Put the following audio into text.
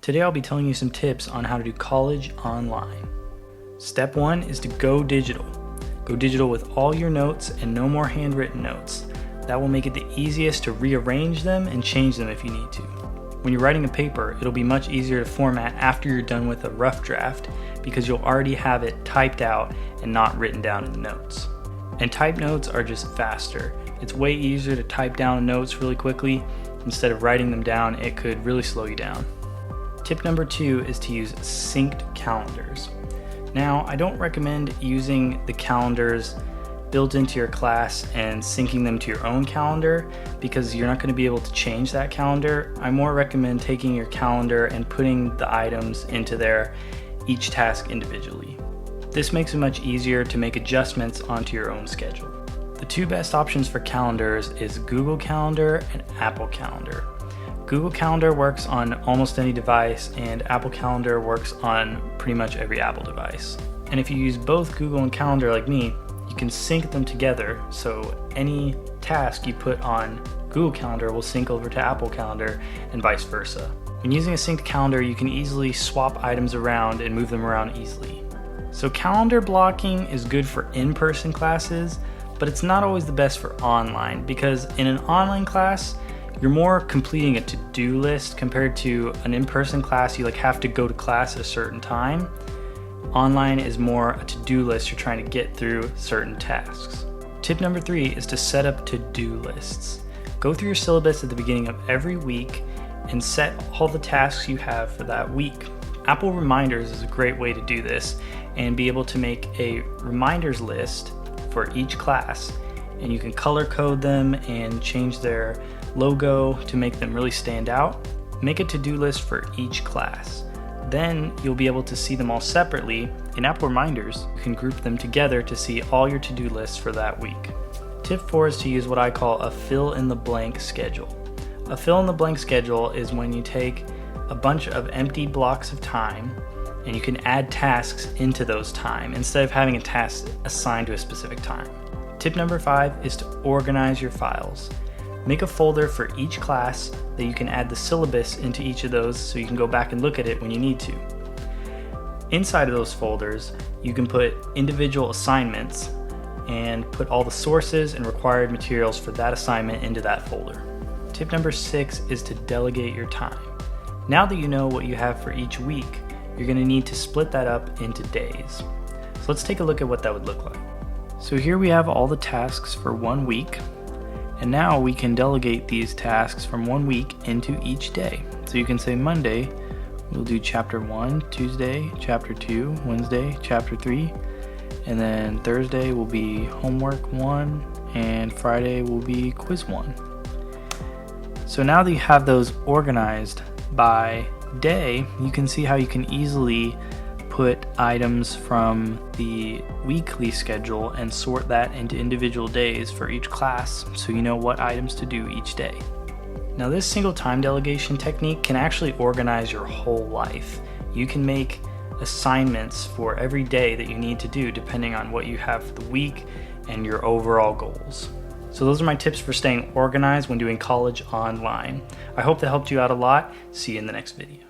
Today I'll be telling you some tips on how to do college online. Step 1 is to go digital. Go digital with all your notes and no more handwritten notes. That will make it the easiest to rearrange them and change them if you need to. When you're writing a paper, it'll be much easier to format after you're done with a rough draft because you'll already have it typed out and not written down in the notes. And typed notes are just faster. It's way easier to type down notes really quickly. Instead of writing them down, it could really slow you down. Tip number 2 is to use synced calendars. Now, I don't recommend using the calendars built into your class and syncing them to your own calendar because you're not going to be able to change that calendar. I more recommend taking your calendar and putting the items into there, each task individually. This makes it much easier to make adjustments onto your own schedule. The two best options for calendars is Google Calendar and Apple Calendar. Google Calendar works on almost any device, and Apple Calendar works on pretty much every Apple device. And if you use both Google and Calendar like me, you can sync them together, so any task you put on Google Calendar will sync over to Apple Calendar and vice versa. When using a synced calendar, you can easily swap items around and move them around easily. So calendar blocking is good for in-person classes, but it's not always the best for online because in an online class, you're more completing a to-do list compared to an in-person class. You have to go to class at a certain time. Online is more a to-do list. You're trying to get through certain tasks. Tip number 3 is to set up to-do lists. Go through your syllabus at the beginning of every week and set all the tasks you have for that week. Apple Reminders is a great way to do this and be able to make a reminders list for each class, and you can color code them and change their logo to make them really stand out. Make a to-do list for each class. Then you'll be able to see them all separately. In Apple Reminders, you can group them together to see all your to-do lists for that week. Tip 4 is to use what I call a fill-in-the-blank schedule. A fill-in-the-blank schedule is when you take a bunch of empty blocks of time and you can add tasks into those time instead of having a task assigned to a specific time. Tip number 5 is to organize your files. Make a folder for each class that you can add the syllabus into each of those so you can go back and look at it when you need to. Inside of those folders, you can put individual assignments and put all the sources and required materials for that assignment into that folder. Tip number 6 is to delegate your time. Now that you know what you have for each week, you're going to need to split that up into days. So let's take a look at what that would look like. So here we have all the tasks for 1 week. And now we can delegate these tasks from 1 week into each day. So you can say Monday, we'll do chapter 1, Tuesday, chapter 2, Wednesday, chapter 3, and then Thursday will be homework 1, and Friday will be quiz 1. So now that you have those organized by day, you can see how you can easily put items from the weekly schedule and sort that into individual days for each class so you know what items to do each day. Now this single time delegation technique can actually organize your whole life. You can make assignments for every day that you need to do depending on what you have for the week and your overall goals. So those are my tips for staying organized when doing college online. I hope that helped you out a lot. See you in the next video.